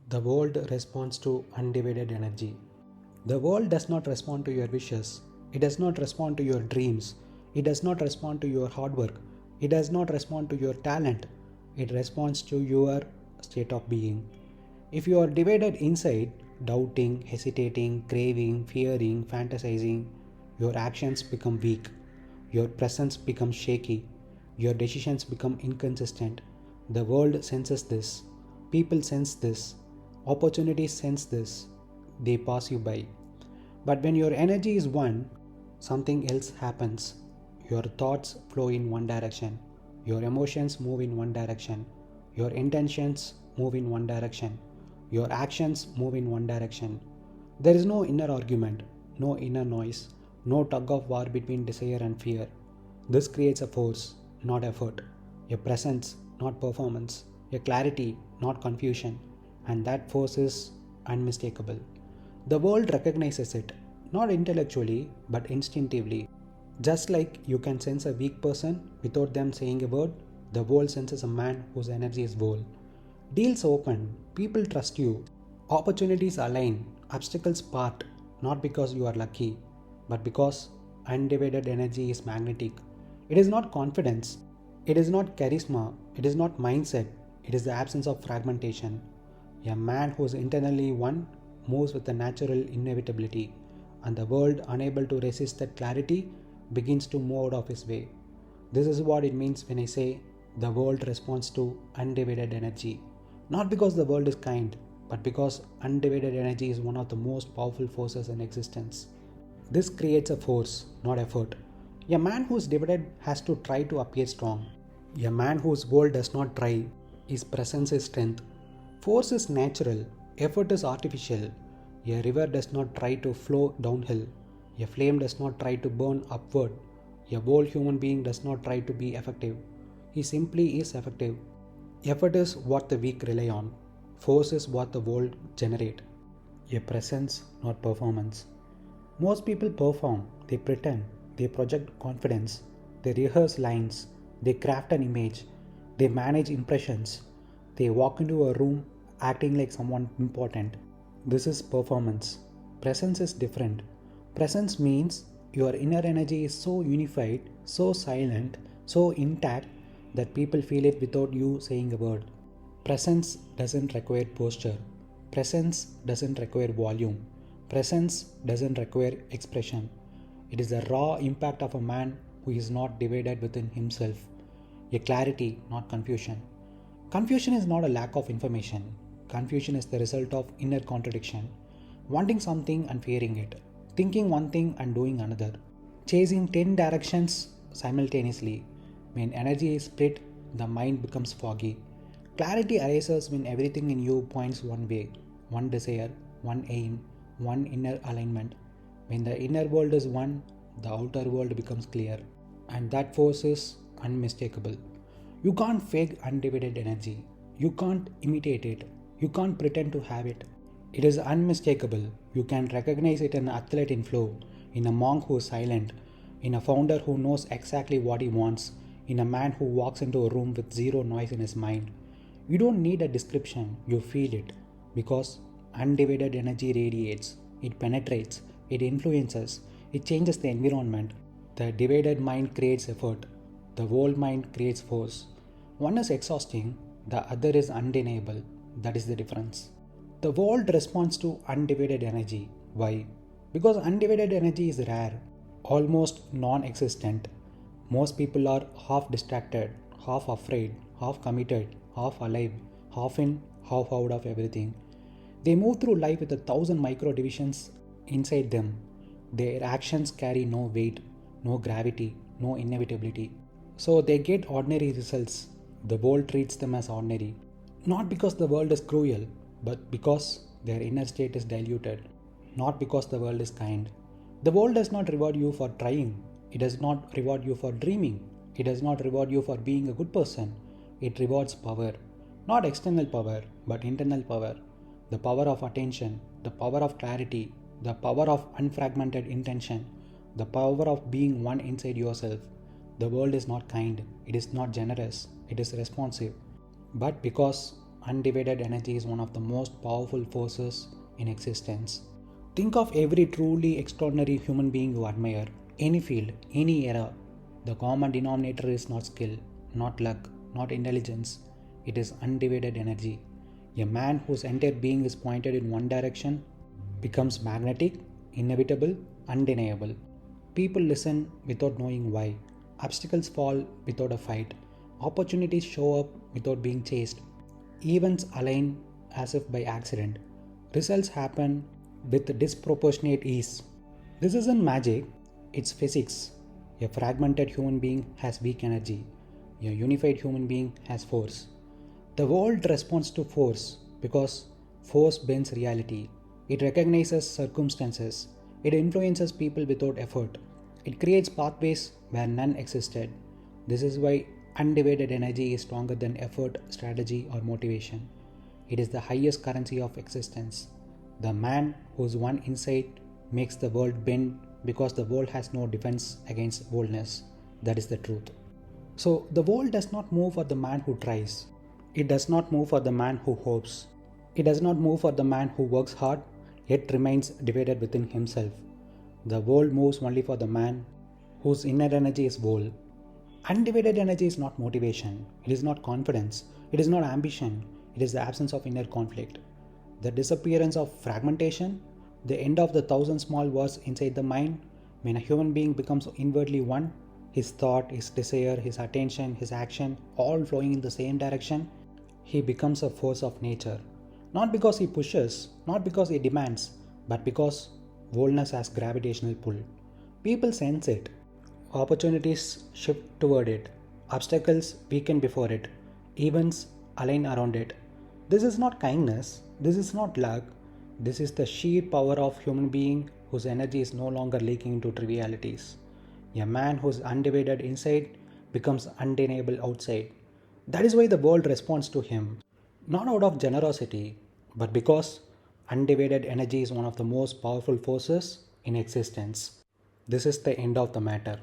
The world responds to undivided energy. The world does not respond to your wishes. It does not respond to your dreams. It does not respond to your hard work. It does not respond to your talent. It responds to your state of being. If you are divided inside, doubting, hesitating, craving, fearing, fantasizing, your actions become weak. Your presence becomes shaky. Your decisions become inconsistent. The world senses this. People sense this. Opportunities sense this. They pass you by. But when your energy is one, something else happens. Your thoughts flow in one direction. Your emotions move in one direction. Your intentions move in one direction. Your actions move in one direction. There is no inner argument, no inner noise, no tug of war between desire and fear. This creates a force, not effort, a presence, not performance, a clarity, not confusion, and that force is unmistakable. The world recognizes it, not intellectually, but instinctively. Just like you can sense a weak person without them saying a word, the world senses a man whose energy is whole. Deals open, people trust you, opportunities align, obstacles part, not because you are lucky, but because undivided energy is magnetic. It is not confidence, it is not charisma, it is not mindset, it is the absence of fragmentation. A man who is internally one moves with a natural inevitability, and the world, unable to resist that clarity, begins to move out of his way. This is what it means when I say the world responds to undivided energy. Not because the world is kind, but because undivided energy is one of the most powerful forces in existence. This creates a force, not effort. A man who is divided has to try to appear strong. A man whose world does not try, his presence is strength. Force is natural, effort is artificial. A river does not try to flow downhill. A flame does not try to burn upward. A whole human being does not try to be effective. He simply is effective. Effort is what the weak rely on. Force is what the world generate. A presence, not performance. Most people perform, they pretend, they project confidence, they rehearse lines, they craft an image, they manage impressions, they walk into a room acting like someone important. This is performance. Presence is different. Presence means your inner energy is so unified, so silent, so intact that people feel it without you saying a word. Presence doesn't require posture. Presence doesn't require volume. Presence doesn't require expression. It is the raw impact of a man who is not divided within himself. A clarity, not confusion. Confusion is not a lack of information. Confusion is the result of inner contradiction. Wanting something and fearing it. Thinking one thing and doing another. Chasing 10 directions simultaneously. When energy is split, the mind becomes foggy. Clarity arises when everything in you points one way, one desire, one aim, one inner alignment. When the inner world is one, the outer world becomes clear. And that force is unmistakable. You can't fake undivided energy. You can't imitate it. You can't pretend to have it. It is unmistakable. You can recognize it in an athlete in flow, in a monk who is silent, in a founder who knows exactly what he wants, in a man who walks into a room with zero noise in his mind. You don't need a description, you feel it, because undivided energy radiates, it penetrates, it influences, it changes the environment. The divided mind creates effort, the whole mind creates force. One is exhausting, the other is undeniable. That is the difference. The world responds to undivided energy. Why? Because undivided energy is rare, almost non existent. Most people are half distracted, half afraid, half committed, half alive, half in, half out of everything. They move through life with 1,000 micro divisions inside them. Their actions carry no weight, no gravity, no inevitability. So they get ordinary results. The world treats them as ordinary. Not because the world is cruel, but because their inner state is diluted. Not because the world is kind. The world does not reward you for trying. It does not reward you for dreaming. It does not reward you for being a good person. It rewards power. Not external power, but internal power. The power of attention, the power of clarity, the power of unfragmented intention, the power of being one inside yourself. The world is not kind, it is not generous, it is responsive. But because undivided energy is one of the most powerful forces in existence. Think of every truly extraordinary human being you admire, any field, any era. The common denominator is not skill, not luck, not intelligence. It is undivided energy. A man whose entire being is pointed in one direction becomes magnetic, inevitable, undeniable. People listen without knowing why. Obstacles fall without a fight. Opportunities show up without being chased. Events align as if by accident. Results happen with disproportionate ease. This isn't magic, it's physics. A fragmented human being has weak energy. A unified human being has force. The world responds to force because force bends reality. It recognizes circumstances. It influences people without effort. It creates pathways where none existed. This is why undivided energy is stronger than effort, strategy, or motivation. It is the highest currency of existence. The man whose one insight makes the world bend because the world has no defense against wholeness. That is the truth. So, the world does not move for the man who tries. It does not move for the man who hopes. It does not move for the man who works hard yet remains divided within himself. The world moves only for the man whose inner energy is whole. Undivided energy is not motivation, it is not confidence, it is not ambition, it is the absence of inner conflict. The disappearance of fragmentation, the end of the thousand small wars inside the mind. When a human being becomes inwardly one, his thought, his desire, his attention, his action, all flowing in the same direction, he becomes a force of nature. Not because he pushes, not because he demands, but because wholeness has gravitational pull. People sense it. Opportunities shift toward it. Obstacles weaken before it. Events align around it. This is not kindness. This is not luck. This is the sheer power of human being whose energy is no longer leaking into trivialities. A man whose undivided inside becomes undeniable outside. That is why the world responds to him. Not out of generosity, but because undivided energy is one of the most powerful forces in existence. This is the end of the matter.